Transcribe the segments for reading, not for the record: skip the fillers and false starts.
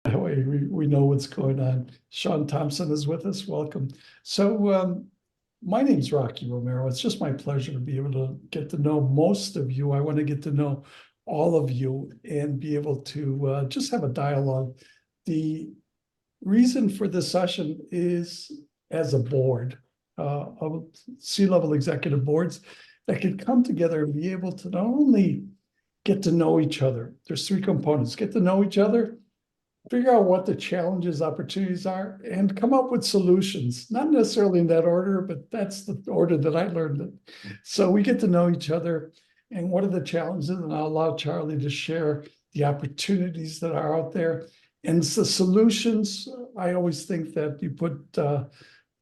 That way we know what's going on. Sean Thompson is with us. Welcome. So my name's Rocky Romero. It's just my pleasure to be able to get to know most of you. I want to get to know all of you and be able to just have a dialogue. The reason for this session is as a board of C-level executive boards that can come together and be able to not only get to know each other. There's three components: get to know each other, figure out what the challenges, opportunities are, and come up with solutions. Not necessarily in that order, but that's the order that I learned it. So we get to know each other and what are the challenges, and I'll allow Charlie to share the opportunities that are out there. And the solutions, I always think that you put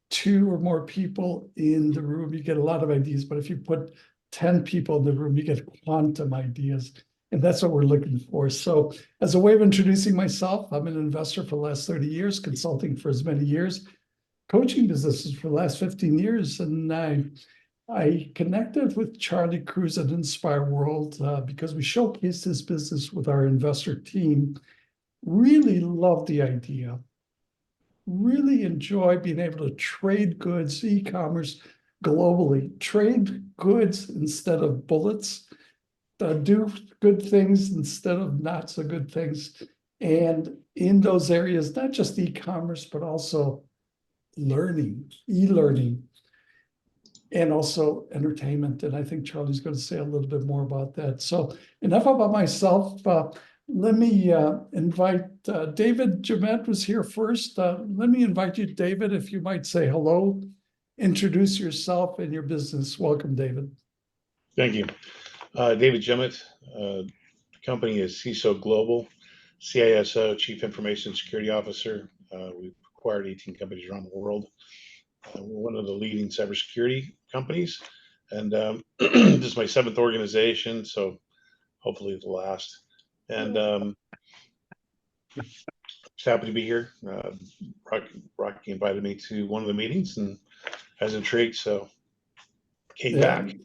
two or more people in the room, you get a lot of ideas, but if you put 10 people in the room, you get quantum ideas. And that's what we're looking for. So as a way of introducing myself, I'm an investor for the last 30 years, consulting for as many years, coaching businesses for the last 15 years. And I connected with Charlie Cruz at Inspire.World because we showcased his business with our investor team. Really loved the idea. Really enjoy being able to trade goods, e-commerce globally, trade goods instead of bullets, do good things instead of not so good things. And in those areas, not just e-commerce, but also learning, e-learning, and also entertainment. And I think Charlie's going to say a little bit more about that. So enough about myself. Let me invite David Jemet was here first. Let me invite you, David, if you might say hello, introduce yourself and your business. Welcome, David. Thank you. David Jemet. The company is CISO Global, CISO, Chief Information Security Officer. We've acquired 18 companies around the world. We're one of the leading cybersecurity companies. And this is my 7th organization, so hopefully the last. And just happy to be here. Rocky invited me to one of the meetings and I was intrigued, so came back.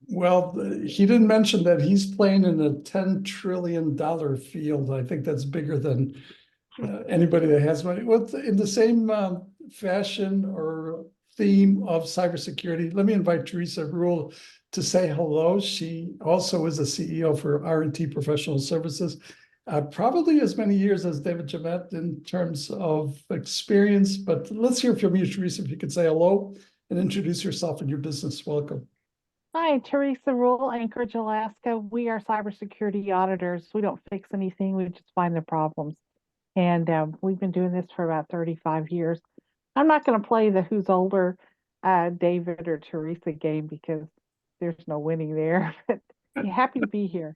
Well, he didn't mention that he's playing in a $10 trillion field. I think that's bigger than anybody that has money. Well, in the same fashion or theme of cybersecurity, let me invite Teresa Rule to say hello. She also is a CEO for R&T Professional Services. Probably as many years as David Jemet in terms of experience, but let's hear from you, Teresa, if you could say hello and introduce yourself and your business. Welcome. Hi, Teresa Rule, Anchorage, Alaska. We are cybersecurity auditors. We don't fix anything, we just find the problems. And we've been doing this for about 35 years. I'm not going to play the who's older, David or Teresa game because there's no winning there. But happy to be here.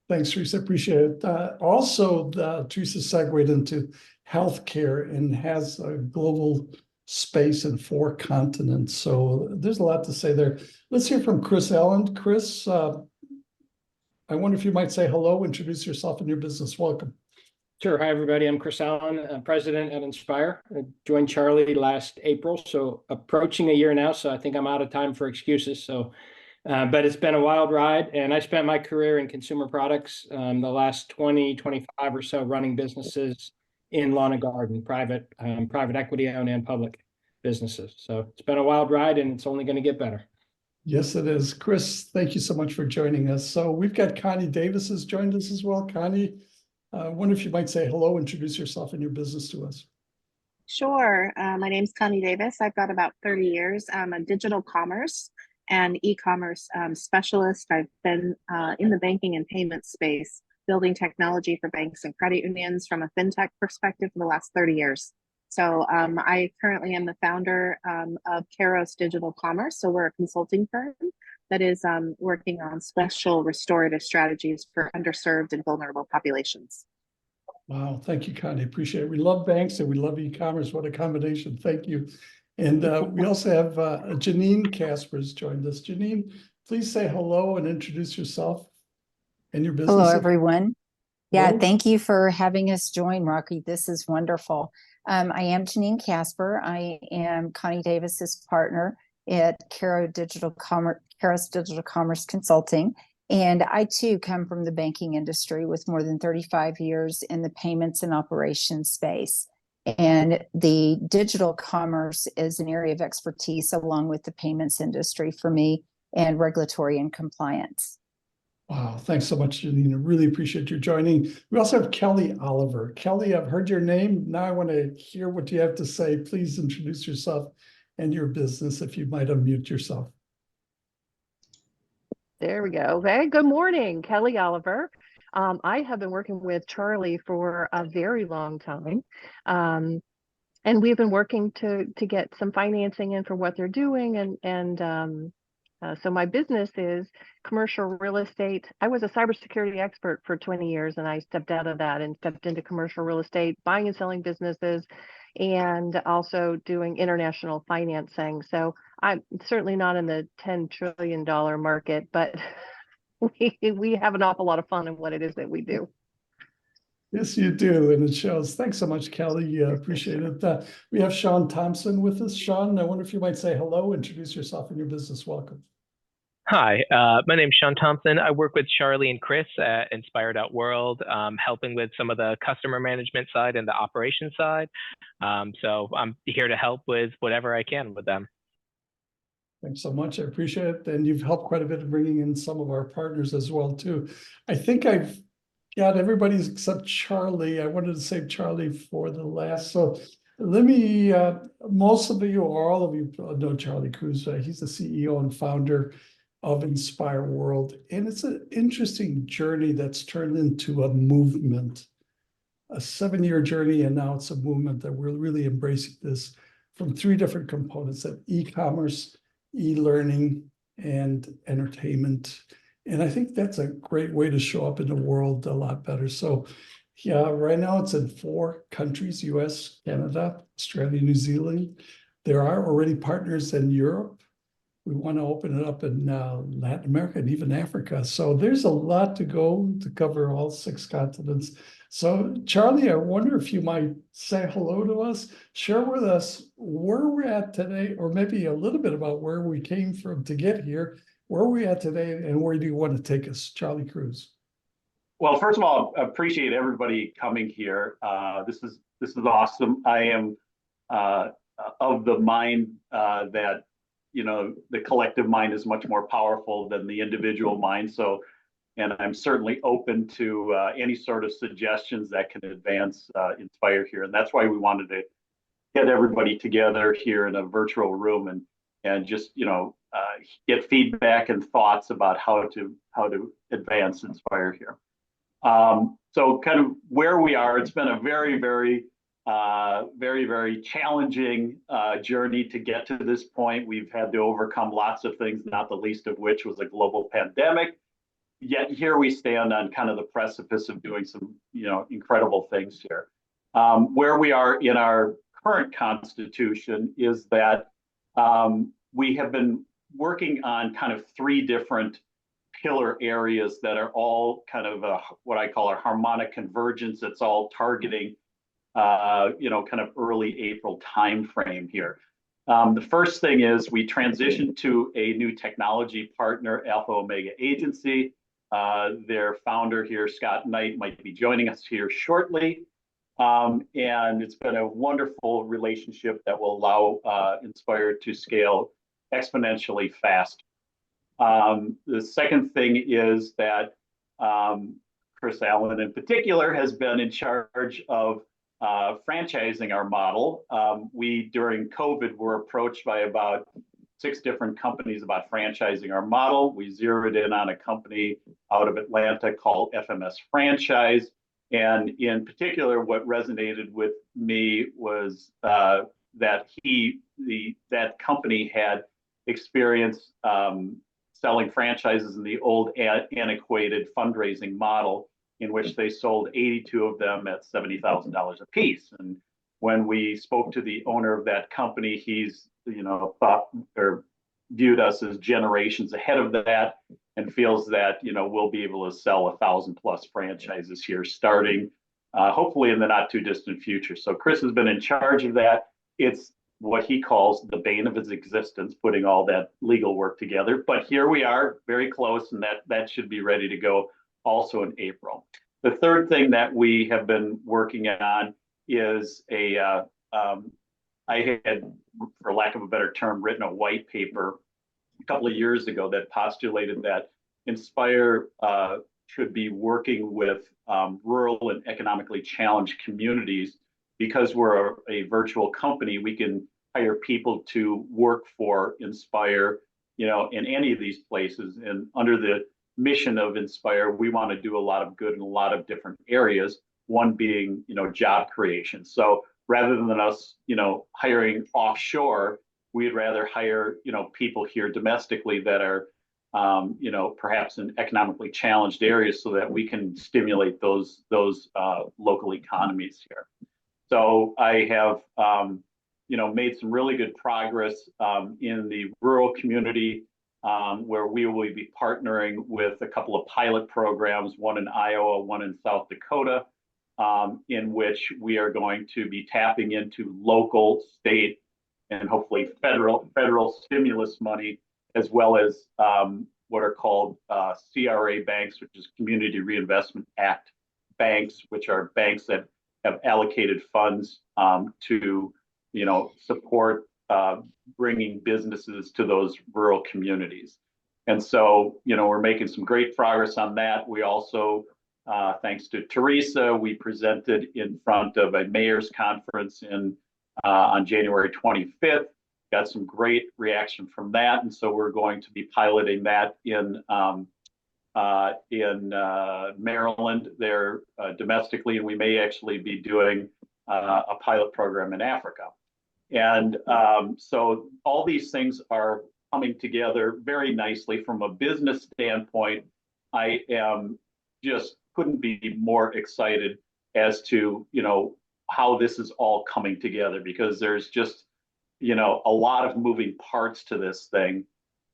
Thanks, Teresa. Appreciate it. Also, Teresa segued into healthcare and has a global space in 4 continents. So there's a lot to say there. Let's hear from Chris Allen. Chris, I wonder if you might say hello, introduce yourself and your business. Welcome. Sure. Hi, everybody. I'm Chris Allen, president at Inspire. I joined Charlie last April, so approaching a year now. So I think I'm out of time for excuses. So, but it's been a wild ride, and I spent my career in consumer products, the last 25 or so running businesses in lawn and garden, private equity owned and public businesses. So it's been a wild ride, and it's only going to get better. Yes, it is. Chris, thank you so much for joining us. So we've got Connie Davis has joined us as well. Connie, I wonder if you might say hello, introduce yourself and your business to us. Sure. My name's Connie Davis. I've got about 30 years. I'm a digital commerce and e-commerce specialist. I've been in the banking and payment space, building technology for banks and credit unions from a fintech perspective for the last 30 years. So I currently am the founder of Kairos Digital Commerce. So we're a consulting firm that is working on special restorative strategies for underserved and vulnerable populations. Wow, thank you, Connie. Appreciate it. We love banks and we love e-commerce. What a combination. Thank you. And we also have Janine Casper's joined us. Janine, please say hello and introduce yourself and your business. Hello, everyone. Yeah, Hello. thank you for having us join, Rocky. This is wonderful. I am Janine Casper. I am Connie Davis's partner at Kairos Digital Commerce Consulting. And I too come from the banking industry with more than 35 years in the payments and operations space. And the digital commerce is an area of expertise along with the payments industry for me and regulatory and compliance. Wow, thanks so much, Janine. I really appreciate you joining. We also have Kelly Oliver. Kelly, I've heard your name. Now I want to hear what you have to say. Please introduce yourself and your business if you might unmute yourself. There we go. Hey, good morning, Kelly Oliver. I have been working with Charlie for a very long time. And we've been working to get some financing in for what they're doing. So my business is commercial real estate. I was a cybersecurity expert for 20 years, and I stepped out of that and stepped into commercial real estate, buying and selling businesses, and also doing international financing. So I'm certainly not in the $10 trillion market, but we have an awful lot of fun in what it is that we do. Yes, you do, and it shows. Thanks so much, Kelly. Appreciate it. We have Sean Thompson with us. Sean, I wonder if you might say hello, introduce yourself and your business. Welcome. Hi, my name's Sean Thompson. I work with Charlie and Chris at Inspire.World, helping with some of the customer management side and the operations side. So I'm here to help with whatever I can with them. Thanks so much. I appreciate it. And you've helped quite a bit in bringing in some of our partners as well, too. I think I've got everybody except Charlie. I wanted to save Charlie for the last. So let me, most of you or all of you know Charlie Cruz. He's the CEO and founder of Inspire.World. And it's an interesting journey that's turned into a movement, a 7-year journey. And now it's a movement that we're really embracing this from 3 different components: that e-commerce, e-learning, and entertainment. And I think that's a great way to show up in the world a lot better. So yeah, right now it's in 4 countries: US, Canada, Australia, New Zealand. There are already partners in Europe. We want to open it up in Latin America and even Africa. So there's a lot to go to cover all 6 continents. So Charlie, I wonder if you might say hello to us, share with us where we're at today, or maybe a little bit about where we came from to get here. Where are we at today, and where do you want to take us, Charlie Cruz? Well, first of all, I appreciate everybody coming here. This is awesome. I am of the mind that the collective mind is much more powerful than the individual mind. So, and I'm certainly open to any sort of suggestions that can advance Inspire here, and that's why we wanted to get everybody together here in a virtual room and just get feedback and thoughts about how to advance Inspire here. So kind of where we are, it's been a very, very challenging journey to get to this point. We've had to overcome lots of things, not the least of which was a global pandemic. Yet here we stand on kind of the precipice of doing some incredible things here. Where we are in our current constitution is that we have been working on kind of 3 different pillar areas that are all kind of what I call a harmonic convergence. It's all targeting, kind of early April timeframe here. The first thing is we transitioned to a new technology partner, Alpha Omega Agency. Their founder here, Scott Knight, might be joining us here shortly. And it's been a wonderful relationship that will allow Inspire to scale exponentially fast. The second thing is that Chris Allen in particular has been in charge of franchising our model. We, during COVID, were approached by about 6 different companies about franchising our model. We zeroed in on a company out of Atlanta called FMS Franchise. And in particular, what resonated with me was that that company had experience selling franchises in the old antiquated fundraising model, in which they sold 82 of them at $70,000 a piece. And when we spoke to the owner of that company, he's thought or viewed us as generations ahead of that, and feels that we'll be able to sell 1,000+ franchises here starting hopefully in the not too distant future. So Chris has been in charge of that. It's what he calls the bane of his existence, putting all that legal work together. But here we are, very close, and that should be ready to go also in April. The third thing that we have been working on is I had, for lack of a better term, written a white paper a couple of years ago that postulated that Inspire should be working with rural and economically challenged communities. Because we're a virtual company, we can hire people to work for Inspire, in any of these places. And under the mission of Inspire, we want to do a lot of good in a lot of different areas, one being, job creation. So rather than us, hiring offshore, we'd rather hire, people here domestically that are, perhaps in economically challenged areas, so that we can stimulate those local economies here. So I have, made some really good progress in the rural community, where we will be partnering with a couple of pilot programs, one in Iowa, one in South Dakota, in which we are going to be tapping into local, state, and hopefully federal stimulus money, as well as what are called CRA banks, which is Community Reinvestment Act banks, which are banks that have allocated funds to, support bringing businesses to those rural communities. And so, we're making some great progress on that. We also, thanks to Teresa, we presented in front of a mayor's conference on January 25th. Got some great reaction from that, and so we're going to be piloting that in Maryland there domestically, and we may actually be doing a pilot program in Africa. And so all these things are coming together very nicely. From a business standpoint, I am just couldn't be more excited as to, how this is all coming together, because there's just, a lot of moving parts to this thing.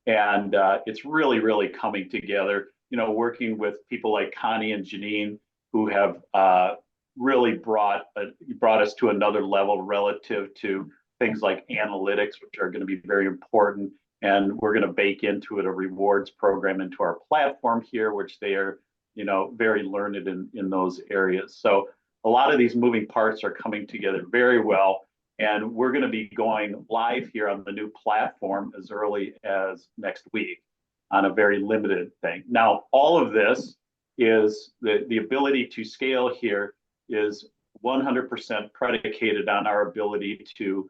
And it's really, really coming together, working with people like Connie and Janine, who have really brought us to another level relative to things like analytics, which are going to be very important. And we're going to bake into it a rewards program into our platform here, which they are, very learned in those areas. So a lot of these moving parts are coming together very well. And we're going to be going live here on the new platform as early as next week on a very limited thing. Now, all of this is the ability to scale here is 100% predicated on our ability to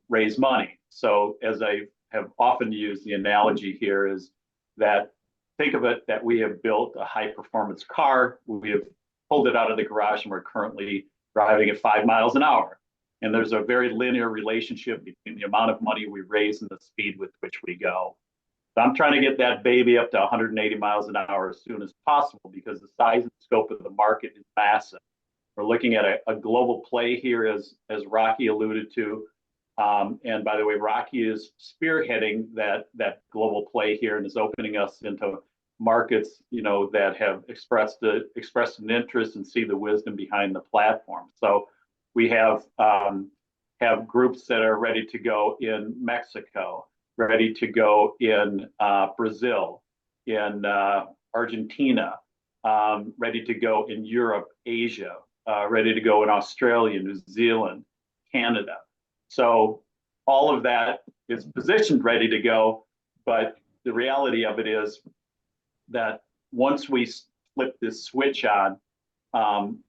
raise money. So as I have often used, the analogy here is that think of it that we have built a high performance car. We have pulled it out of the garage and we're currently driving at 5 miles an hour. And there's a very linear relationship between the amount of money we raise and the speed with which we go. So I'm trying to get that baby up to 180 miles an hour as soon as possible, because the size and scope of the market is massive. We're looking at a global play here, as Rocky alluded to. And by the way, Rocky is spearheading that global play here and is opening us into markets, that have expressed an interest and see the wisdom behind the platform. So we have groups that are ready to go in Mexico, ready to go in Brazil, in Argentina, ready to go in Europe, Asia, ready to go in Australia, New Zealand, Canada. So all of that is positioned ready to go, but the reality of it is that once we flip this switch on,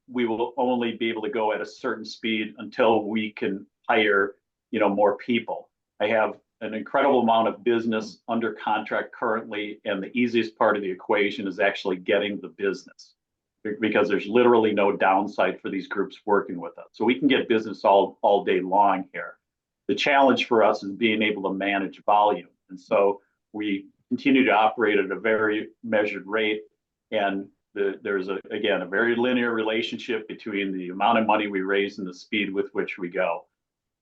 we will only be able to go at a certain speed until we can hire, more people. I have an incredible amount of business under contract currently, and the easiest part of the equation is actually getting the business, because there's literally no downside for these groups working with us. So we can get business all day long here. The challenge for us is being able to manage volume. And so we continue to operate at a very measured rate. And there's a very linear relationship between the amount of money we raise and the speed with which we go.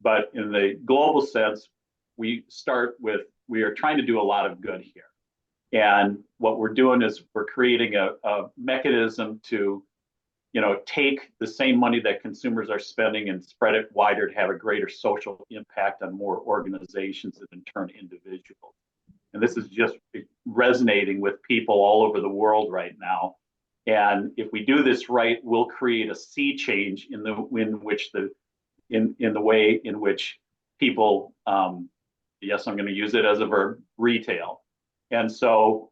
But in the global sense, we are trying to do a lot of good here. And what we're doing is we're creating a mechanism to, take the same money that consumers are spending and spread it wider to have a greater social impact on more organizations and in turn individuals. And this is just resonating with people all over the world right now. And if we do this right, we'll create a sea change in the way in which people, yes, I'm going to use it as a verb, retail. And so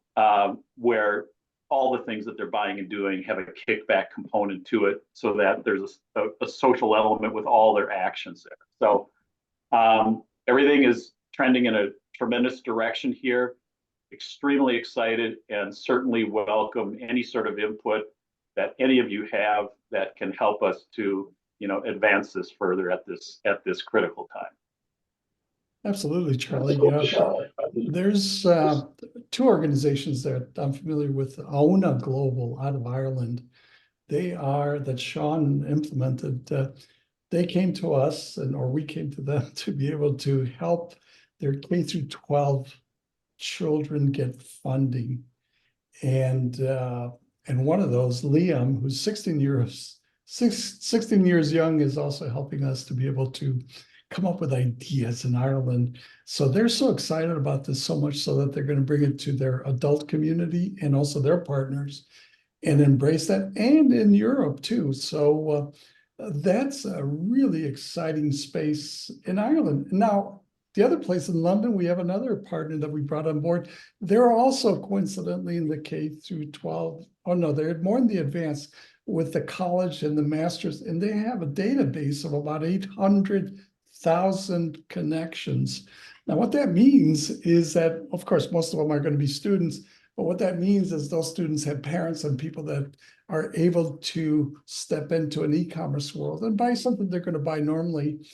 where all the things that they're buying and doing have a kickback component to it, so that there's a social element with all their actions there. So everything is trending in a tremendous direction here. Extremely excited, and certainly welcome any sort of input that any of you have that can help us to advance this further at this critical time. Absolutely, Charlie. There's two organizations that I'm familiar with. Auna Global out of Ireland. That Sean implemented. They came to us, or we came to them to be able to help their K through 12 children get funding. And one of those, Liam, who's 16 years young, is also helping us to be able to come up with ideas in Ireland. So they're so excited about this, so much so that they're going to bring it to their adult community and also their partners and embrace that, and in Europe too. So that's a really exciting space in Ireland. Now, the other place in London, we have another partner that we brought on board. They're also coincidentally in the K through 12. Oh no, they're more in the advanced with the college and the masters, and they have a database of about 800,000 connections. Now, what that means is that, of course, most of them are going to be students, but what that means is those students have parents and people that are able to step into an e-commerce world and buy something they're going to buy normally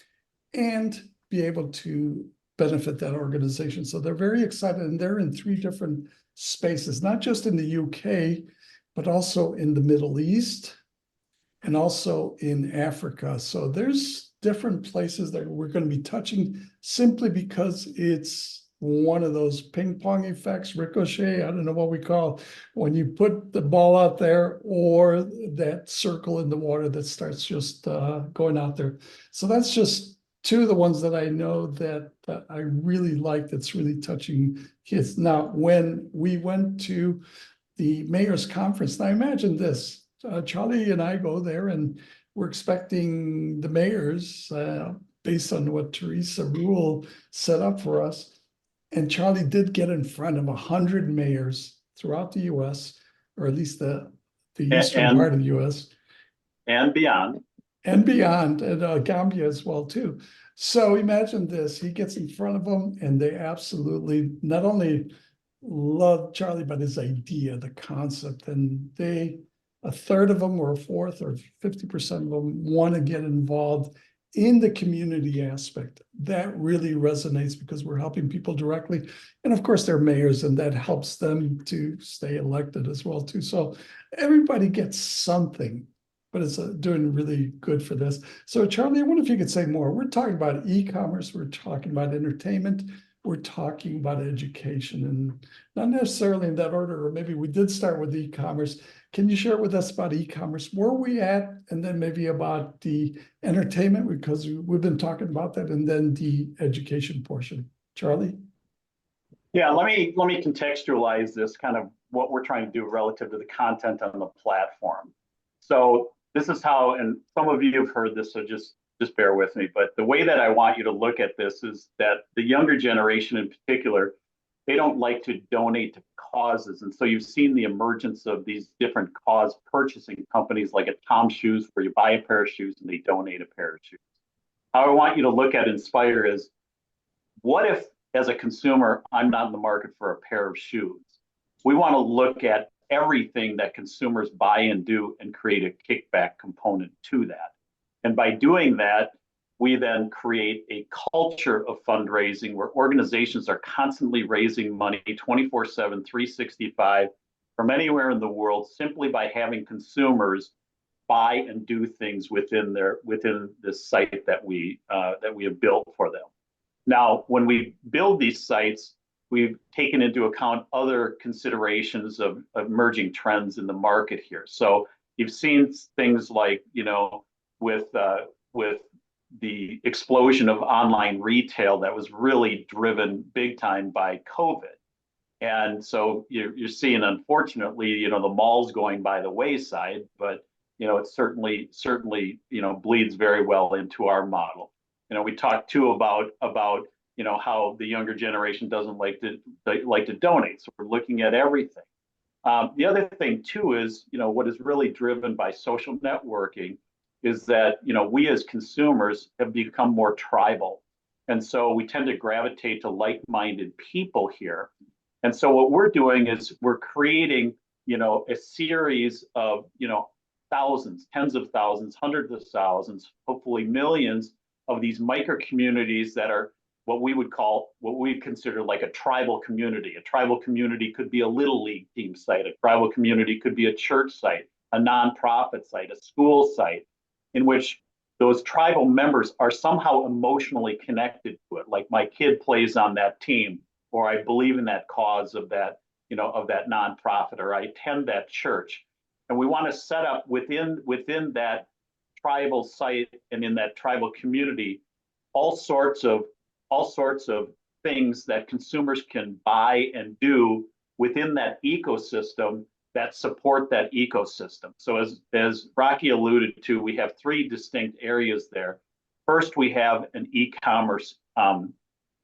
and be able to benefit that organization. So they're very excited, and they're in 3 different spaces, not just in the UK, but also in the Middle East and also in Africa. So there's different places that we're going to be touching simply because it's one of those ping pong effects, ricochet, I don't know what we call when you put the ball out there, or that circle in the water that starts just going out there. So that's just 2 of the ones that I know that I really like, that's really touching kids. Now, when we went to the mayor's conference, now imagine this, Charlie and I go there and we're expecting the mayors, based on what Teresa Rule set up for us. And Charlie did get in front of 100 mayors throughout the US, or at least the eastern part of the US. And beyond. And beyond, and Gambia as well too. So imagine this, he gets in front of them and they absolutely not only love Charlie, but his idea, the concept, and a third of them or a fourth or 50% of them want to get involved in the community aspect. That really resonates because we're helping people directly. And of course, they're mayors, and that helps them to stay elected as well too. So everybody gets something, but it's doing really good for this. So Charlie, I wonder if you could say more. We're talking about e-commerce, we're talking about entertainment, we're talking about education, and not necessarily in that order, or maybe we did start with e-commerce. Can you share with us about e-commerce, where we at, and then maybe about the entertainment, because we've been talking about that, and then the education portion. Charlie? Yeah, let me contextualize this, kind of what we're trying to do relative to the content on the platform. So this is how, and some of you have heard this, so just bear with me, but the way that I want you to look at this is that the younger generation in particular, they don't like to donate to causes. And so you've seen the emergence of these different cause purchasing companies like a Tom Shoes, where you buy a pair of shoes and they donate a pair of shoes. How I want you to look at Inspire is, what if as a consumer, I'm not in the market for a pair of shoes? We want to look at everything that consumers buy and do and create a kickback component to that. And by doing that, we then create a culture of fundraising where organizations are constantly raising money 24/7, 365 from anywhere in the world, simply by having consumers buy and do things within this site that we have built for them. Now, when we build these sites, we've taken into account other considerations of emerging trends in the market here. So You've seen things like, with the explosion of online retail that was really driven big time by COVID. And so you're seeing, unfortunately, the malls going by the wayside, but it certainly bleeds very well into our model. We talked too about how the younger generation doesn't like to donate, so we're looking at everything. The other thing too is what is really driven by social networking is that we as consumers have become more tribal, and so we tend to gravitate to like-minded people here. And so what we're doing is we're creating, a series of, thousands, tens of thousands, hundreds of thousands, hopefully millions of these micro communities that are what we consider like a tribal community. A tribal community could be a little league team site. A tribal community could be a church site, a nonprofit site, a school site, in which those tribal members are somehow emotionally connected to it. Like my kid plays on that team, or I believe in that cause of that, of that nonprofit, or I attend that church. And we want to set up within that tribal site and in that tribal community all sorts of things that consumers can buy and do within that ecosystem that support that ecosystem. So as Rocky alluded to, we have three distinct areas there. First, we have an e-commerce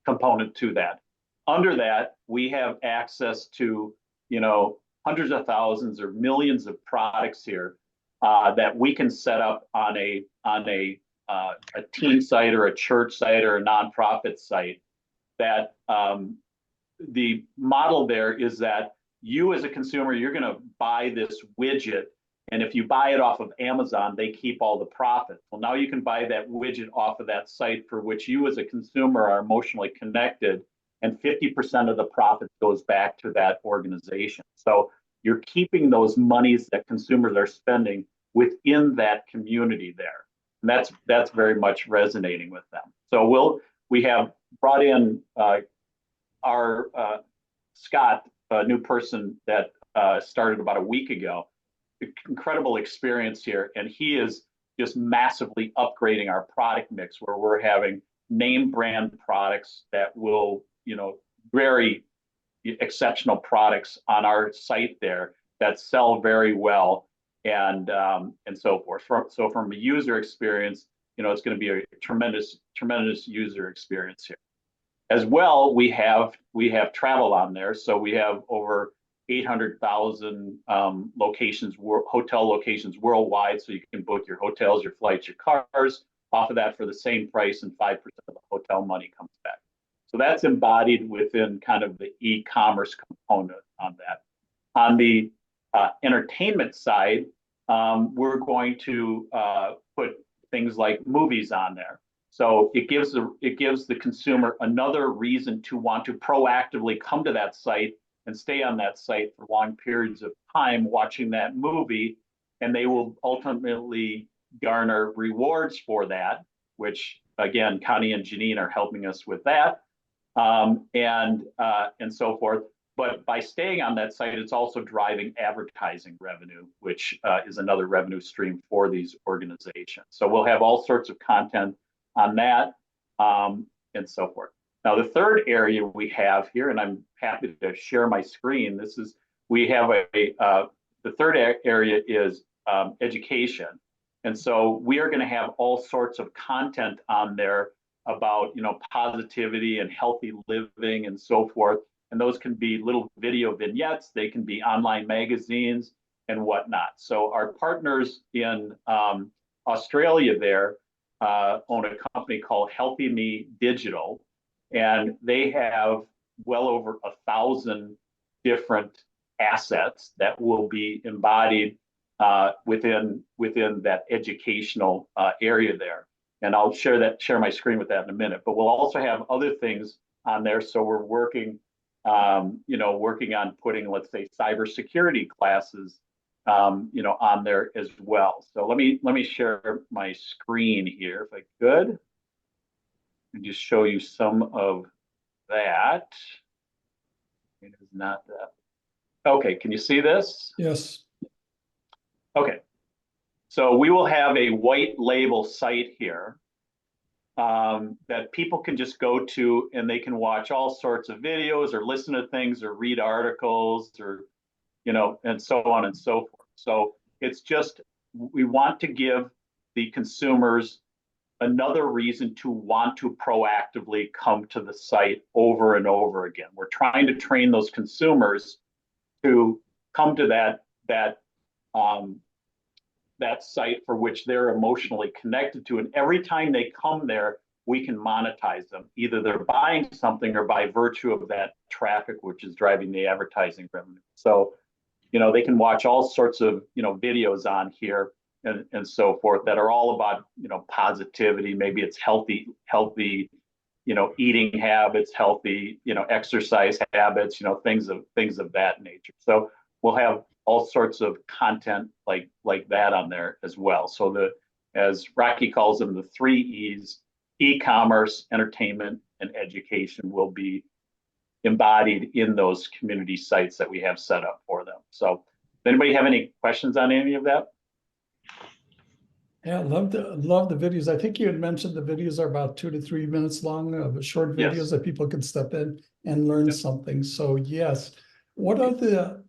component to that. Under that, we have access to, hundreds of thousands or millions of products here that we can set up on a teen site or a church site or a nonprofit site. That the model there is that you as a consumer, you're going to buy this widget, and if you buy it off of Amazon, they keep all the profit. Well, now you can buy that widget off of that site for which you as a consumer are emotionally connected, and 50% of the profit goes back to that organization. So you're keeping those monies that consumers are spending within that community there. And that's very much resonating with them. So we have brought in our Scott, a new person that started about a week ago. Incredible experience here, and he is just massively upgrading our product mix, where we're having name brand products that will, very exceptional products on our site there that sell very well, and so forth. So from a user experience, it's going to be a tremendous user experience here. As well, we have travel on there, so we have over 800,000 locations, hotel locations worldwide, so you can book your hotels, your flights, your cars off of that for the same price, and 5% of the hotel money comes back. So that's embodied within kind of the e-commerce component on that. On the entertainment side, we're going to put things like movies on there. So it gives the consumer another reason to want to proactively come to that site and stay on that site for long periods of time watching that movie, and they will ultimately garner rewards for that, which again, Connie and Janine are helping us with that, and so forth. But by staying on that site, it's also driving advertising revenue, which is another revenue stream for these organizations. So we'll have all sorts of content on that, and so forth. Now, the third area we have here, and I'm happy to share my screen. We have the third area is education. And so we are going to have all sorts of content on there about, positivity and healthy living and so forth. And those can be little video vignettes. They can be online magazines and whatnot. So our partners in Australia there own a company called Healthy Me Digital, and they have well over 1,000 different assets that will be embodied within that educational area there. And I'll share my screen with that in a minute. But we'll also have other things on there. So we're working on putting, let's say, cybersecurity classes, on there as well. So let me share my screen here, if I could, and just show you some of that. It is not that. Okay, can you see this? Yes. Okay, So we will have a white label site here that people can just go to, and they can watch all sorts of videos or listen to things or read articles or, and so on and so forth. So it's just, we want to give the consumers another reason to want to proactively come to the site over and over again. We're trying to train those consumers to come to that site for which they're emotionally connected to. And every time they come there, we can monetize them. Either they're buying something or by virtue of that traffic, which is driving the advertising revenue. So, they can watch all sorts of, videos on here and so forth that are all about, positivity. Maybe it's healthy, eating habits, healthy, exercise habits, things of that nature. So we'll have all sorts of content like that on there as well. So as Rocky calls them, the 3 E's, e-commerce, entertainment, and education will be embodied in those community sites that we have set up for them. So does anybody have any questions on any of that? Yeah, love the videos. I think you had mentioned the videos are about 2 to 3 minutes long, of short videos Yes. that people can step in and learn something. So yes, what are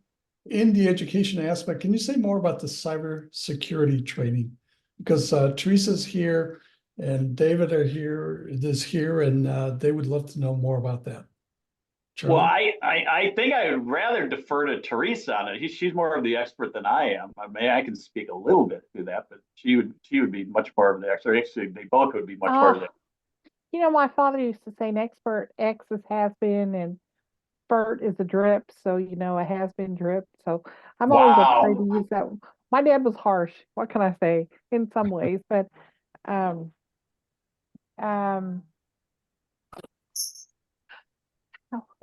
in the education aspect, can you say more about the cybersecurity training? Because Teresa's here and David is here, and they would love to know more about that. Charlie? Well, I think I would rather defer to Teresa on it. She's more of the expert than I am. I mean, I can speak a little bit to that, but she would be much more of the expert. Actually, they both would be much more of the. My father used to say an expert X is has been and Bert is a drip. So, a has been drip. So I'm always afraid to use that. My dad was harsh. What can I say? In some ways, but um,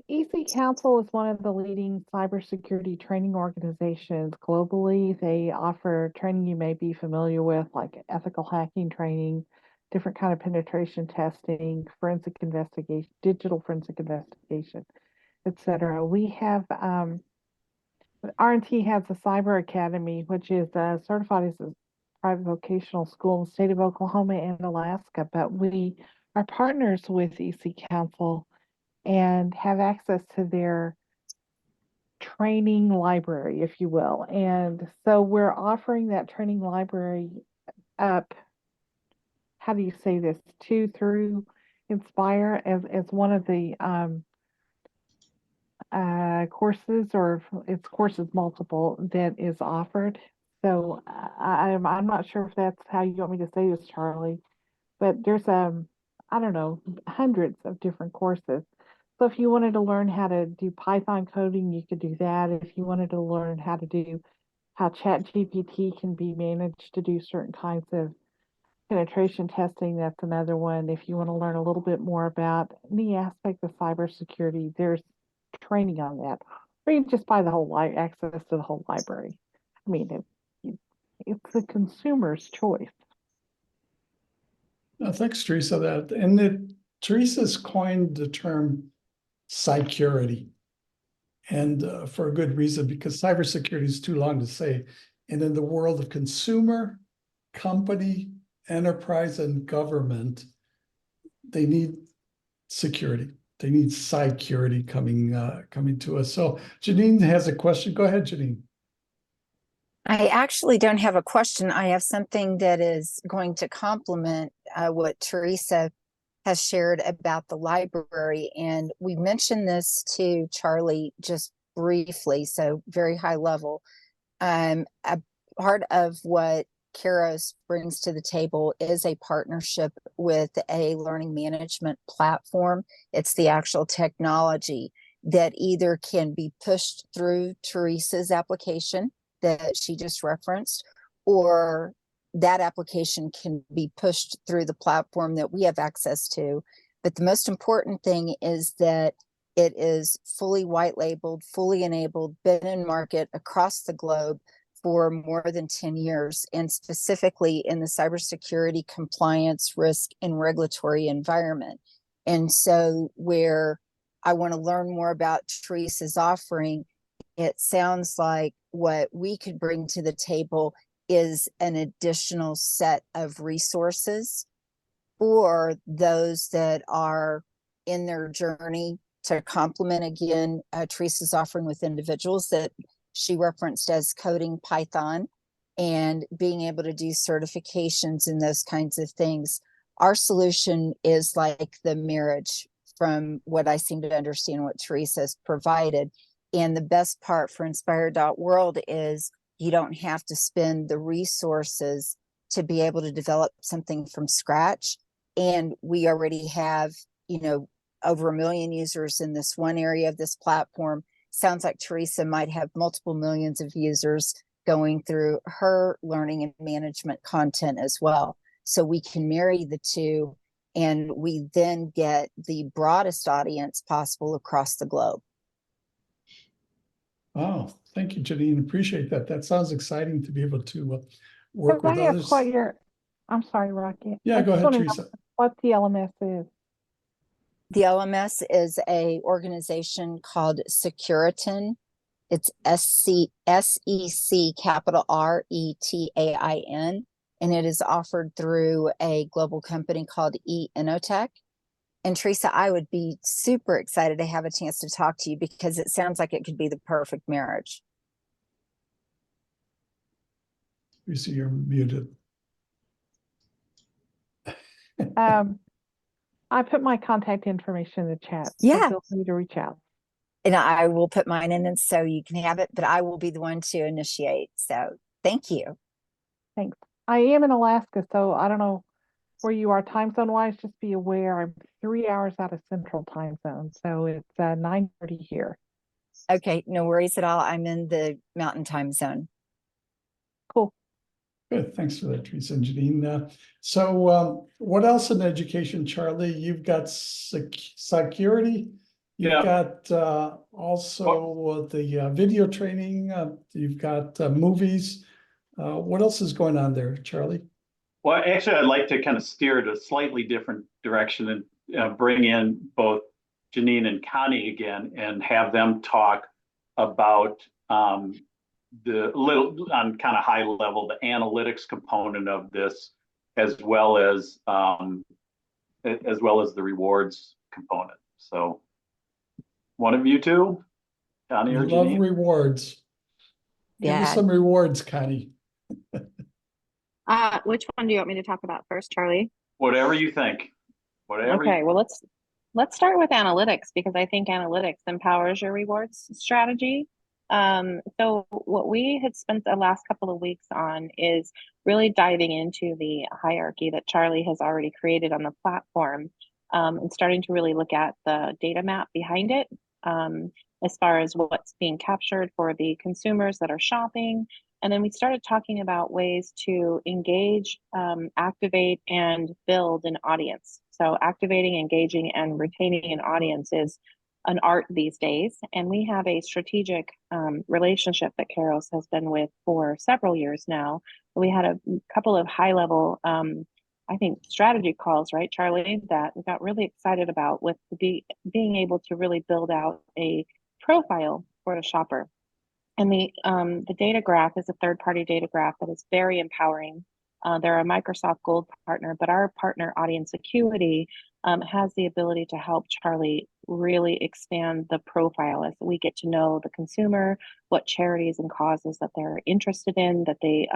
EC Council is one of the leading cybersecurity training organizations globally. They offer training you may be familiar with, like ethical hacking training, different kind of penetration testing, forensic investigation, digital forensic investigation, etc. We have R&T has a cyber academy, which is certified as a private vocational school in the state of Oklahoma and Alaska, but we are partners with EC Council and have access to their training library, if you will. And so we're offering that training library up, how do you say this, through Inspire as one of the courses, or it's courses multiple that is offered. So I'm not sure if that's how you want me to say this, Charlie, but there's I don't know, hundreds of different courses. So if you wanted to learn how to do Python coding, you could do that. If you wanted to learn how ChatGPT can be managed to do certain kinds of penetration testing, that's another one. If you want to learn a little bit more about any aspect of cybersecurity, there's training on that. Or you just buy the whole access to the whole library. I mean, it's the consumer's choice. Thanks, Teresa. Teresa's coined the term cycurity, and for a good reason, because cybersecurity is too long to say. And in the world of consumer, company, enterprise, and government, they need security. They need cycurity coming to us. So Janine has a question. Go ahead, Janine. I actually don't have a question. I have something that is going to complement what Teresa has shared about the library. And we mentioned this to Charlie just briefly, so very high level. A part of what Kairos brings to the table is a partnership with a learning management platform. It's the actual technology that either can be pushed through Teresa's application that she just referenced, or that application can be pushed through the platform that we have access to. But the most important thing is that it is fully white labeled, fully enabled, been in market across the globe for more than 10 years, and specifically in the cybersecurity, compliance, risk, and regulatory environment. And so where I want to learn more about Teresa's offering, it sounds like what we could bring to the table is an additional set of resources for those that are in their journey to complement, again, Teresa's offering with individuals that she referenced as coding Python and being able to do certifications and those kinds of things. Our solution is like the marriage, from what I seem to understand what Teresa's provided. And the best part for Inspire.World is you don't have to spend the resources to be able to develop something from scratch. And we already have, you know, over 1 million users in this one area of this platform. Sounds like Teresa might have multiple millions of users going through her learning and management content as well. So we can marry the two, and we then get the broadest audience possible across the globe. Oh, thank you, Janine. Appreciate that. That sounds exciting to be able to work Could with I ask others. what your, I'm sorry, Rocky. Yeah, I go just ahead, wanna know Teresa. what the LMS is. The LMS is a organization called Securitin. It's SEC capital RETAIN, and it is offered through a global company called eInnotech. And Teresa, I would be super excited to have a chance to talk to you because it sounds like it could be the perfect marriage. Teresa, you're muted. I put my contact information in the chat. Yeah. So feel free to reach out. And I will put mine in, and so you can have it, but I will be the one to initiate. So thank you. Thanks. I am in Alaska, so I don't know where you are time zone wise. Just be aware I'm 3 hours out of Central Time Zone, so it's 9:30 here. Okay, no worries at all. I'm in the Mountain Time Zone. Cool. Good, thanks for that, Teresa and Janine. So what else in education, Charlie? You've got security. You've got also the video training. You've got movies. What else is going on there, Charlie? Well, actually, I'd like to kind of steer it a slightly different direction and bring in both Janine and Connie again and have them talk about the little on kind of high level, the analytics component of this, as well as the rewards component. So one of you two, Connie or Love Janine? rewards. Give us Yeah. some rewards, Connie. Which one do you want me to talk about first, Charlie? Whatever you think. Whatever. Okay, well, let's start with analytics, because I think analytics empowers your rewards strategy. So what we had spent the last couple of weeks on is really diving into the hierarchy that Charlie has already created on the platform, and starting to really look at the data map behind it, as far as what's being captured for the consumers that are shopping. And then we started talking about ways to engage, activate, and build an audience. So activating, engaging, and retaining an audience is an art these days. And we have a strategic relationship that Caros has been with for several years now. We had a couple of high-level, I think, strategy calls, right, Charlie, that we got really excited about, with being able to really build out a profile for the shopper. And the data graph is a third-party data graph that is very empowering. They're a Microsoft Gold partner, but our partner Audience Acuity has the ability to help Charlie really expand the profile as we get to know the consumer, what charities and causes that they're interested in, that they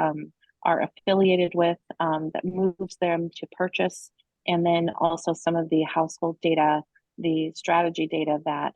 are affiliated with, that moves them to purchase, and then also some of the household data, the strategy data that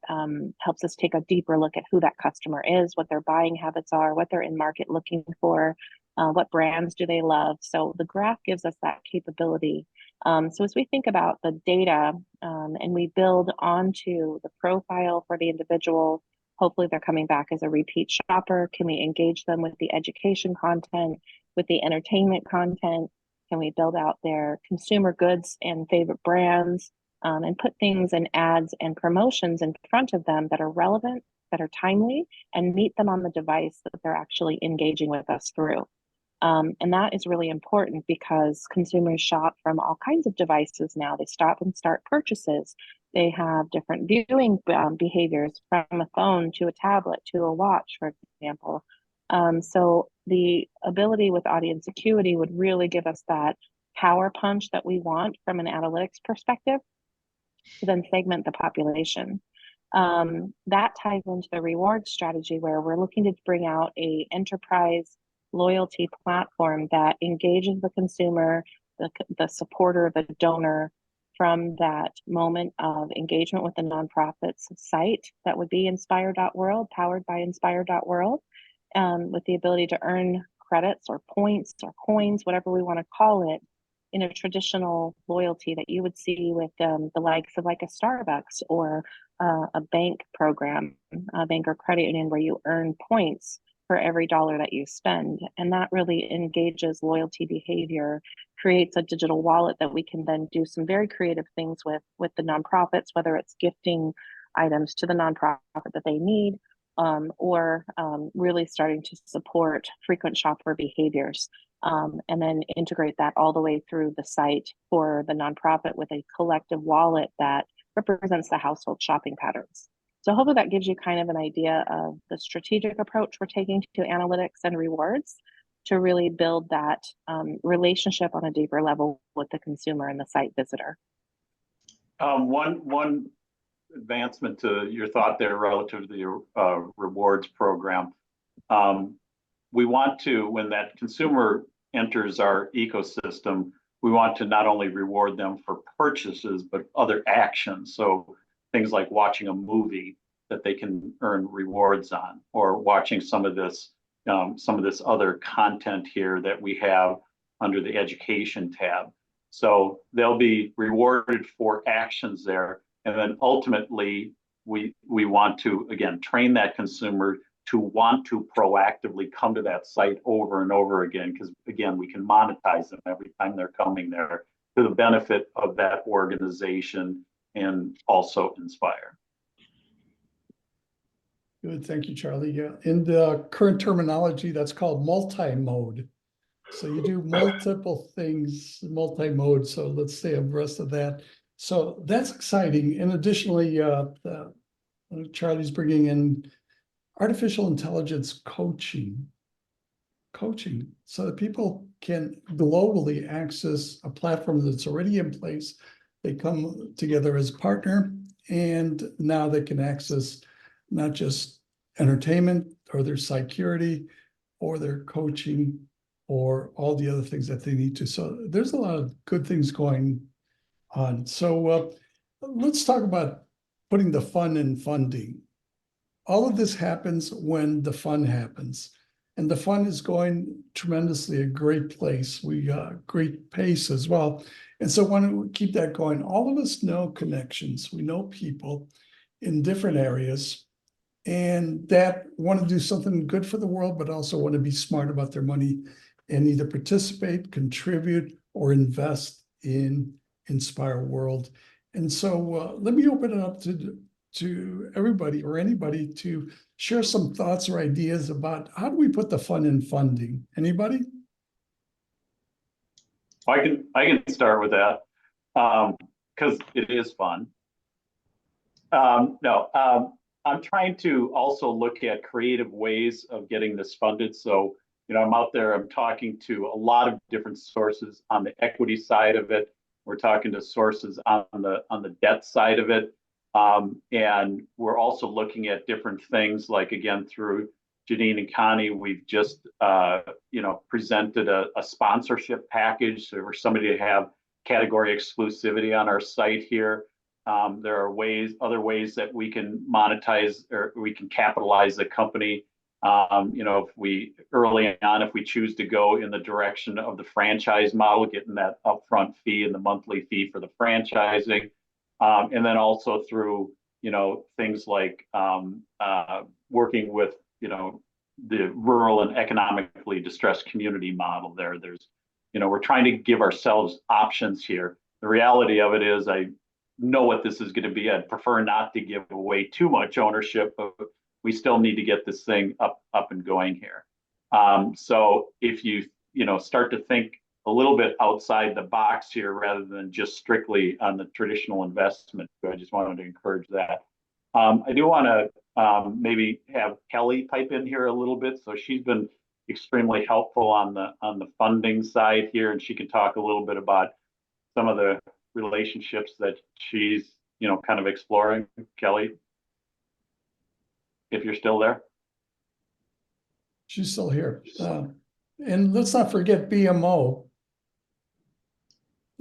helps us take a deeper look at who that customer is, what their buying habits are, what they're in market looking for, what brands do they love. So the graph gives us that capability. So as we think about the data and we build onto the profile for the individual, hopefully they're coming back as a repeat shopper. Can we engage them with the education content, with the entertainment content? Can we build out their consumer goods and favorite brands? And put things and ads and promotions in front of them that are relevant, that are timely, and meet them on the device that they're actually engaging with us through. And that is really important because consumers shop from all kinds of devices now. They stop and start purchases. They have different viewing behaviors, from a phone to a tablet to a watch, for example. So the ability with audience acuity would really give us that power punch that we want from an analytics perspective to then segment the population. That ties into the reward strategy where we're looking to bring out a enterprise loyalty platform that engages the consumer, the supporter, the donor from that moment of engagement with the nonprofit's site. That would be Inspire.World, powered by Inspire.World, with the ability to earn credits or points or coins, whatever we want to call it, in a traditional loyalty that you would see with the likes of like a Starbucks or a bank program, a bank or credit union, where you earn points for every dollar that you spend. And that really engages loyalty behavior, creates a digital wallet that we can then do some very creative things with the nonprofits, whether it's gifting items to the nonprofit that they need, or really starting to support frequent shopper behaviors. And then integrate that all the way through the site for the nonprofit with a collective wallet that represents the household shopping patterns. So hopefully that gives you kind of an idea of the strategic approach we're taking to analytics and rewards to really build that relationship on a deeper level with the consumer and the site visitor. One advancement to your thought there relative to the rewards program. We want to, when that consumer enters our ecosystem, we want to not only reward them for purchases, but other actions. So things like watching a movie that they can earn rewards on, or watching some of this other content here that we have under the education tab. So they'll be rewarded for actions there. And then ultimately, we want to, again, train that consumer to want to proactively come to that site over and over again, because again, we can monetize them every time they're coming there to the benefit of that organization and also Inspire. Good, thank you, Charlie. Yeah, in the current terminology, that's called multi-mode. So you do multiple things, multi-mode. So let's stay abreast of that. So that's exciting. And additionally, Charlie's bringing in artificial intelligence coaching, so that people can globally access a platform that's already in place. They come together as a partner, and now they can access not just entertainment or their security or their coaching or all the other things that they need to. So there's a lot of good things going on. So let's talk about putting the fun in funding. All of this happens when the fun happens, and the fun is going tremendously a great place. We got great pace as well. And so why don't we keep that going? All of us know connections. We know people in different areas and that want to do something good for the world, but also want to be smart about their money and either participate, contribute, or invest in Inspire.World. And so let me open it up to everybody or anybody to share some thoughts or ideas about how do we put the fun in funding? Anybody? I can start with that because it is fun. I'm trying to also look at creative ways of getting this funded. So, I'm out there, I'm talking to a lot of different sources on the equity side of it. We're talking to sources on the debt side of it. And we're also looking at different things like, again, through Janine and Connie, we've just, presented a sponsorship package for somebody to have category exclusivity on our site here. There are other ways that we can monetize or we can capitalize the company. If we choose to go in the direction of the franchise model, getting that upfront fee and the monthly fee for the franchising. And then also through, things like working with, the rural and economically distressed community model there. We're trying to give ourselves options here. The reality of it is I know what this is going to be. I'd prefer not to give away too much ownership, but we still need to get this thing up and going here. So if you, start to think a little bit outside the box here rather than just strictly on the traditional investment. I just wanted to encourage that. I do want to maybe have Kelly pipe in here a little bit. So she's been extremely helpful on the funding side here, and she can talk a little bit about some of the relationships that she's kind of exploring. Kelly, if you're still there. She's still here. And let's not forget BMO.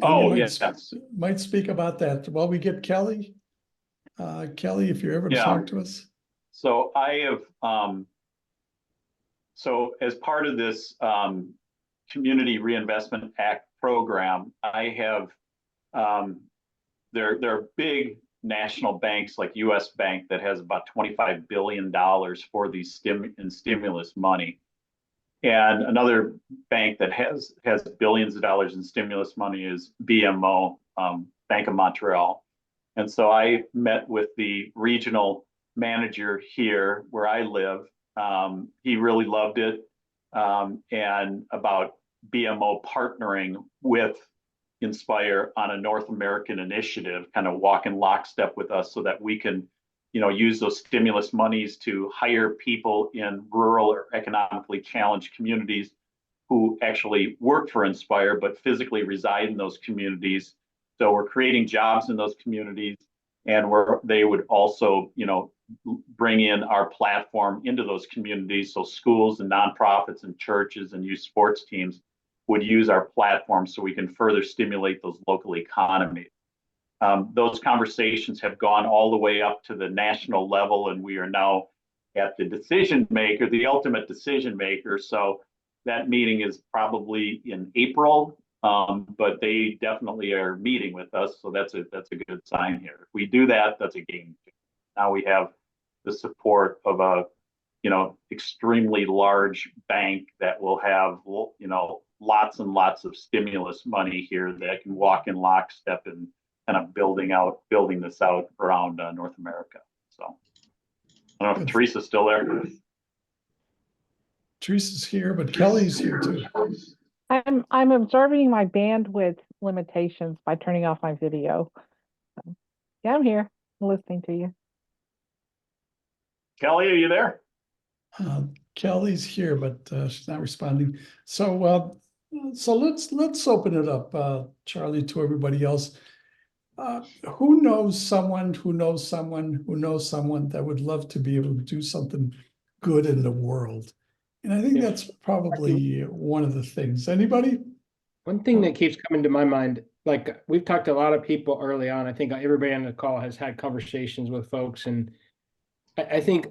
And Oh, you yes. might speak about that while we get Kelly. Kelly, if you're ever to Yeah. talk to us. So I have, so as part of this Community Reinvestment Act program, I have, there are big national banks like US Bank that has about $25 billion for these stimulus money. And another bank that has billions of dollars in stimulus money is BMO, Bank of Montreal. And so I met with the regional manager here where I live. He really loved it, and about BMO partnering with Inspire on a North American initiative, kind of walk in lockstep with us so that we can, use those stimulus monies to hire people in rural or economically challenged communities who actually work for Inspire but physically reside in those communities. So we're creating jobs in those communities, and they would also, bring in our platform into those communities. So schools and nonprofits and churches and youth sports teams would use our platform so we can further stimulate those local economies. Those conversations have gone all the way up to the national level, and we are now at the decision maker, the ultimate decision maker. So that meeting is probably in April, but they definitely are meeting with us. So that's a good sign here. If we do that, that's a game changer. Now we have the support of a extremely large bank that will have lots and lots of stimulus money here that can walk in lockstep and kind of building this out around North America. So I don't know if Teresa's still there. Teresa's here, but Kelly's here too. I'm observing my bandwidth limitations by turning off my video. So, yeah, I'm here listening to you. Kelly, are you there? Kelly's here, but she's not responding. So let's open it up, Charlie, to everybody else. Who knows someone who knows someone who knows someone that would love to be able to do something good in the world? And I think that's probably one of the things. Anybody? One thing that keeps coming to my mind, like we've talked to a lot of people early on. I think everybody on the call has had conversations with folks, and I think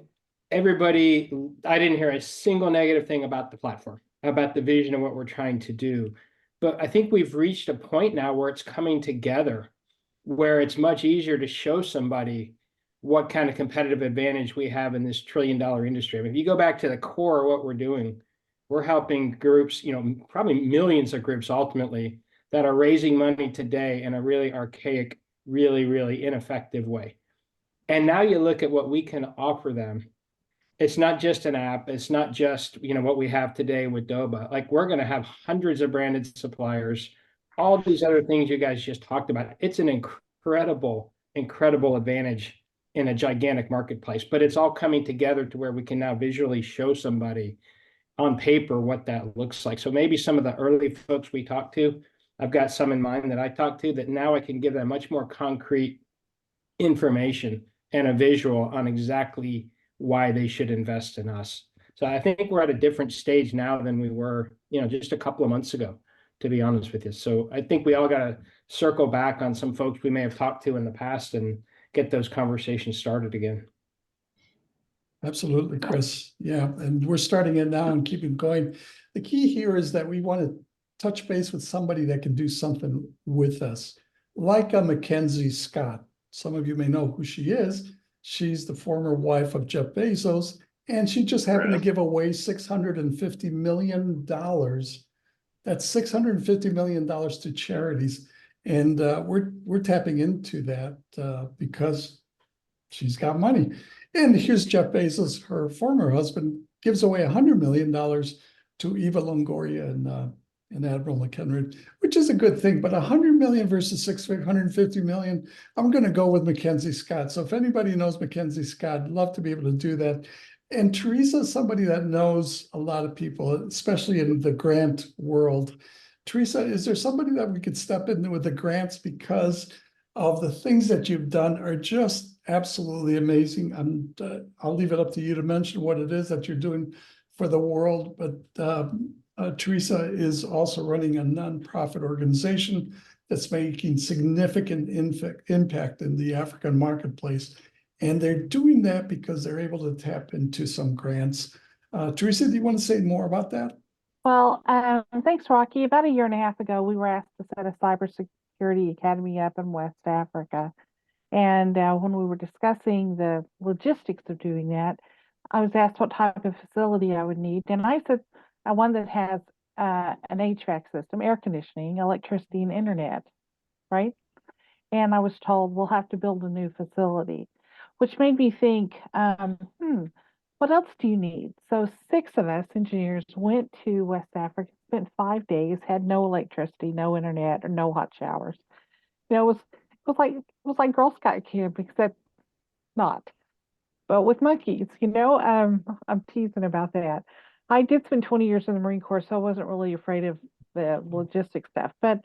everybody, I didn't hear a single negative thing about the platform, about the vision of what we're trying to do. But I think we've reached a point now where it's coming together, where it's much easier to show somebody what kind of competitive advantage we have in this trillion-dollar industry. I mean, if you go back to the core of what we're doing, we're helping groups, probably millions of groups ultimately, that are raising money today in a really archaic, really, really ineffective way. And now you look at what we can offer them. It's not just an app. It's not just, what we have today with Doba. Like, we're going to have hundreds of branded suppliers, all these other things you guys just talked about. It's an incredible, incredible advantage in a gigantic marketplace, but it's all coming together to where we can now visually show somebody on paper what that looks like. So maybe some of the early folks we talked to, I've got some in mind that I talked to that now I can give them much more concrete information and a visual on exactly why they should invest in us. So I think we're at a different stage now than we were, just a couple of months ago, to be honest with you. So I think we all got to circle back on some folks we may have talked to in the past and get those conversations started again. Absolutely, Chris. Yeah, and we're starting it now and keeping going. The key here is that we want to touch base with somebody that can do something with us, like a Mackenzie Scott. Some of you may know who she is. She's the former wife of Jeff Bezos, and she just happened to give away $650 million. That's $650 million to charities. And we're tapping into that because she's got money. And here's Jeff Bezos, her former husband, gives away $100 million to Eva Longoria and Admiral McHenry, which is a good thing, but 100 million versus 150 million, I'm going to go with Mackenzie Scott. So if anybody knows Mackenzie Scott, I'd love to be able to do that. And Teresa is somebody that knows a lot of people, especially in the grant world. Teresa, is there somebody that we could step in with the grants, because of the things that you've done are just absolutely amazing? And I'll leave it up to you to mention what it is that you're doing for the world. But Teresa is also running a nonprofit organization that's making significant impact in the African marketplace. And they're doing that because they're able to tap into some grants. Teresa, do you want to say more about that? Well, thanks, Rocky. About a year and a half ago, we were asked to set a cybersecurity academy up in West Africa. And when we were discussing the logistics of doing that, I was asked what type of facility I would need. And I said, one that has an HVAC system, air conditioning, electricity, and internet, right? And I was told we'll have to build a new facility, which made me think, what else do you need? So 6 of us engineers went to West Africa, spent 5 days, had no electricity, no internet, or no hot showers. You know, it was like Girl Scout camp, except not, but with monkeys. I'm teasing about that. I did spend 20 years in the Marine Corps, so I wasn't really afraid of the logistics stuff. But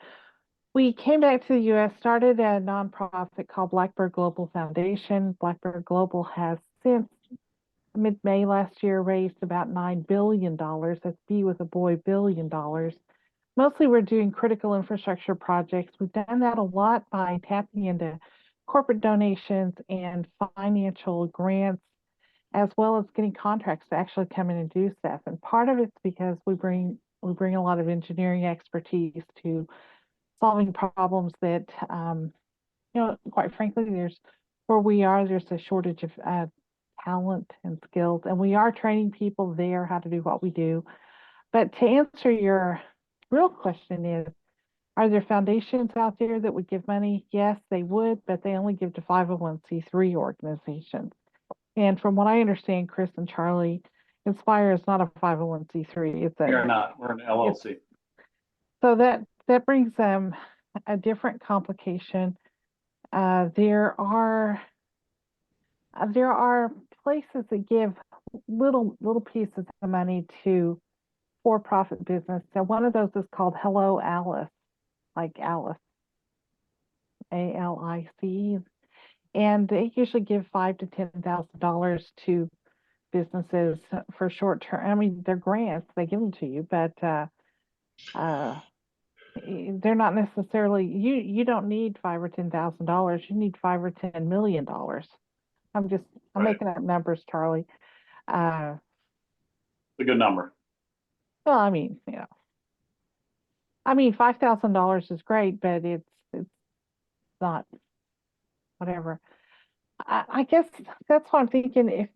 we came back to the U.S., started a nonprofit called Blackbird Global Foundation. Blackbird Global has since mid-May last year raised about $9 billion. That's B with a boy, $billion. Mostly we're doing critical infrastructure projects. We've done that a lot by tapping into corporate donations and financial grants, as well as getting contracts to actually come in and do stuff. And part of it's because we bring a lot of engineering expertise to solving problems that, quite frankly, there's a shortage of talent and skills, and we are training people there how to do what we do. But to answer your real question is, are there foundations out there that would give money? Yes, they would, but they only give to 501c3 organizations. And from what I understand, Chris and Charlie, Inspire is not a 501c3. We're not. We're an LLC. So that brings a different complication. There are places that give little pieces of money to for-profit business. So one of those is called Hello Alice, like Alice, ALIC, and they usually give $5,000 to $10,000 to businesses for short term. I mean, they're grants; they give them to you, but they're not necessarily. You don't need $5,000 or $10,000. You need $5 or $10 million. I'm Right. making up numbers, Charlie. It's a good number. Well, I mean, $5,000 is great, but it's not whatever. I guess that's what I'm thinking. If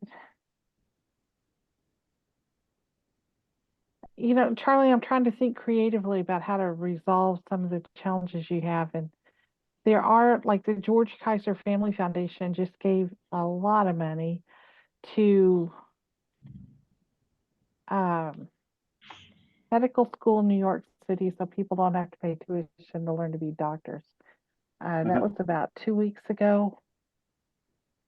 Charlie, I'm trying to think creatively about how to resolve some of the challenges you have, and there are, like, the George Kaiser Family Foundation just gave a lot of money to medical school in New York City, so people don't have to pay tuition to learn to be doctors. That was about 2 weeks ago.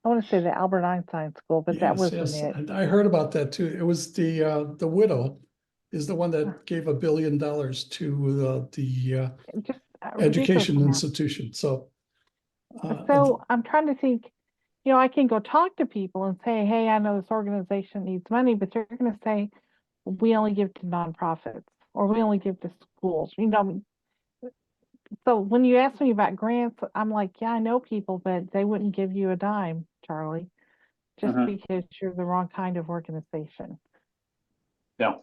I want to say the Albert Einstein School, but that wasn't it. And I heard about that too. It was the widow is the one that gave $1 billion to the Just education ridiculous institution. So I'm trying to think, I can go talk to people and say, hey, I know this organization needs money, but they're going to say, we only give to nonprofits, or we only give to schools. So when you ask me about grants, I'm like, yeah, I know people, but they wouldn't give you a dime, Charlie, just because you're the wrong kind of organization. Yeah.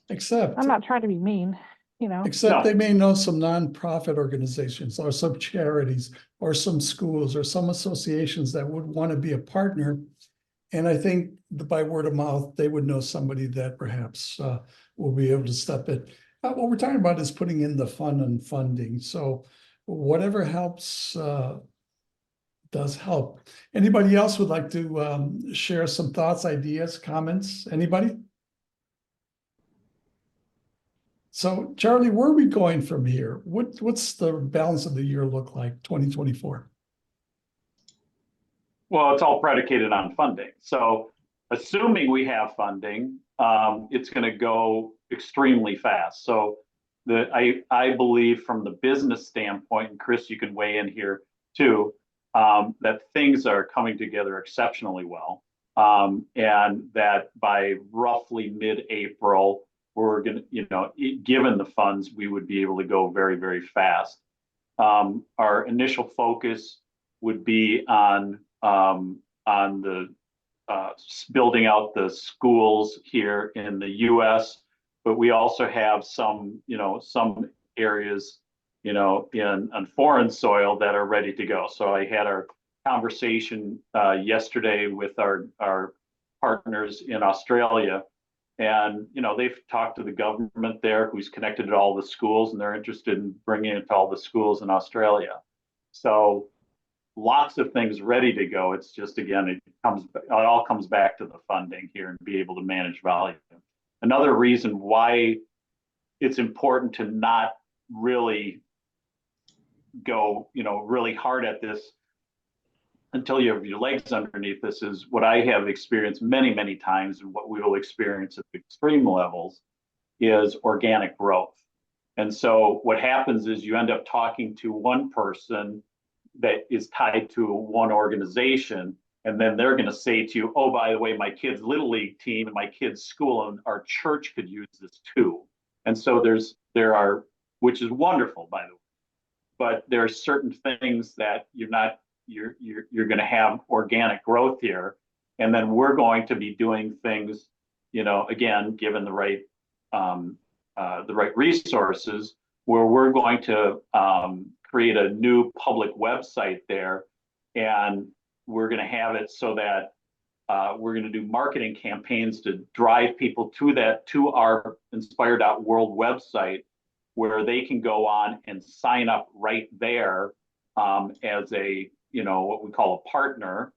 except I'm not trying to be mean, Except No. they may know some nonprofit organizations or some charities or some schools or some associations that would want to be a partner. And I think by word of mouth, they would know somebody that perhaps will be able to step in. What we're talking about is putting in the fund and funding. So whatever helps does help. Anybody else would like to share some thoughts, ideas, comments? Anybody? So Charlie, where are we going from here? What's the balance of the year look like, 2024? Well, it's all predicated on funding. So assuming we have funding, it's going to go extremely fast. So I believe from the business standpoint, and Chris, you can weigh in here too, that things are coming together exceptionally well. And that by roughly mid-April, we're going to, given the funds, we would be able to go very, very fast. Our initial focus would be on the building out the schools here in the U.S., but we also have some areas, on foreign soil that are ready to go. So I had our conversation yesterday with our partners in Australia, and they've talked to the government there, who's connected to all the schools, and they're interested in bringing it to all the schools in Australia. So lots of things ready to go. It's just, again, it all comes back to the funding here and be able to manage volume. Another reason why it's important to not really go, really hard at this until you have your legs underneath this is what I have experienced many, many times, and what we will experience at extreme levels is organic growth. And so what happens is you end up talking to one person that is tied to one organization, and then they're going to say to you, oh, by the way, my kid's little league team and my kid's school and our church could use this too. And so there are, which is wonderful, by the way, but there are certain things that you're going to have organic growth here, and then we're going to be doing things, again, given the right resources, where we're going to create a new public website there, and we're going to have it so that we're going to do marketing campaigns to drive people to our Inspire.World website, where they can go on and sign up right there as a what we call a partner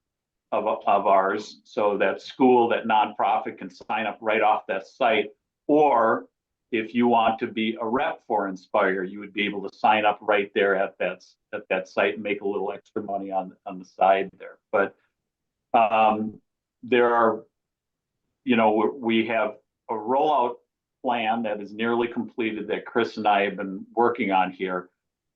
of ours, so that school, that nonprofit can sign up right off that site. Or if you want to be a rep for Inspire, you would be able to sign up right there at that site and make a little extra money on the side there. But there are, we have a rollout plan that is nearly completed that Chris and I have been working on here,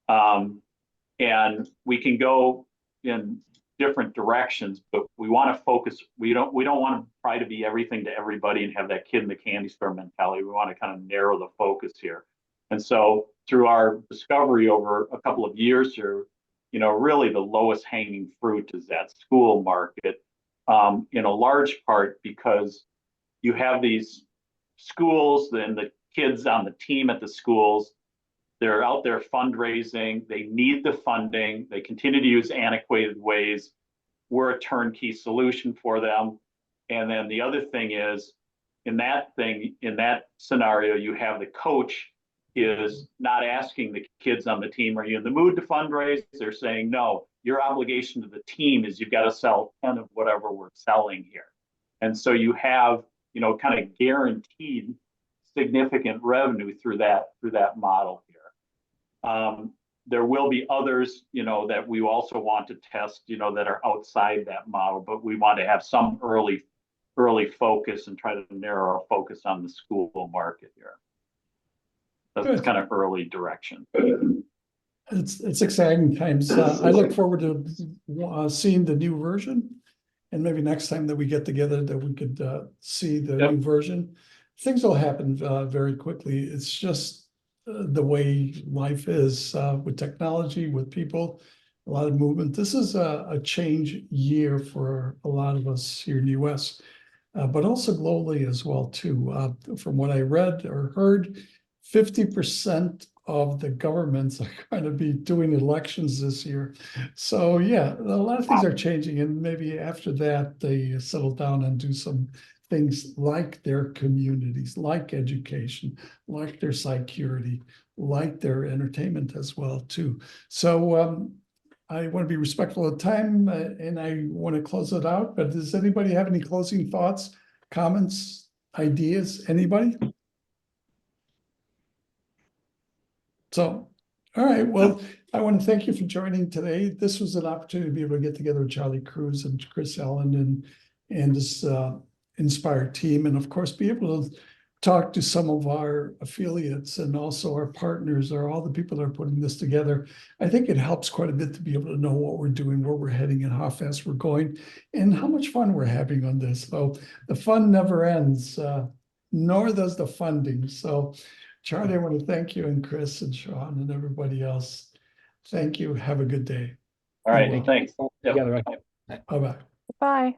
and we can go in different directions, but we want to focus. We don't want to try to be everything to everybody and have that kid in the candy store mentality. We want to kind of narrow the focus here. And so through our discovery over a couple of years here, really the lowest hanging fruit is that school market, in a large part because you have these schools and the kids on the team at the schools. They're out there fundraising. They need the funding. They continue to use antiquated ways. We're a turnkey solution for them. And then the other thing is, in that scenario, you have the coach is not asking the kids on the team, are you in the mood to fundraise? They're saying, no, your obligation to the team is you've got to sell 10 of whatever we're selling here. And so you have, kind of guaranteed significant revenue through that model here. There will be others, that we also want to test, that are outside that model, but we want to have some early focus and try to narrow our focus on the school market here. That's kind of early direction. It's exciting times. I look forward to seeing the new version, and maybe next time that we get together that we could see the new version. Things will happen very quickly. It's just the way life is with technology, with people, a lot of movement. This is a change year for a lot of us here in the US, but also globally as well too. From what I read or heard, 50% of the governments are going to be doing elections this year. So yeah, a lot of things are changing, and maybe after that they settle down and do some things like their communities, like education, like their security, like their entertainment as well too. So I want to be respectful of time, and I want to close it out, but does anybody have any closing thoughts, comments, ideas? Anybody? So, all right, well, I want to thank you for joining today. This was an opportunity to be able to get together with Charlie Cruz and Chris Allen and this Inspire team, and of course, be able to talk to some of our affiliates and also our partners, or all the people that are putting this together. I think it helps quite a bit to be able to know what we're doing, where we're heading, and how fast we're going, and how much fun we're having on this. So the fun never ends, nor does the funding. So Charlie, I want to thank you, and Chris and Sean and everybody else. Thank you. Have a good day. All right, Be well. thanks. Yep. Together, right? Bye-bye. Bye.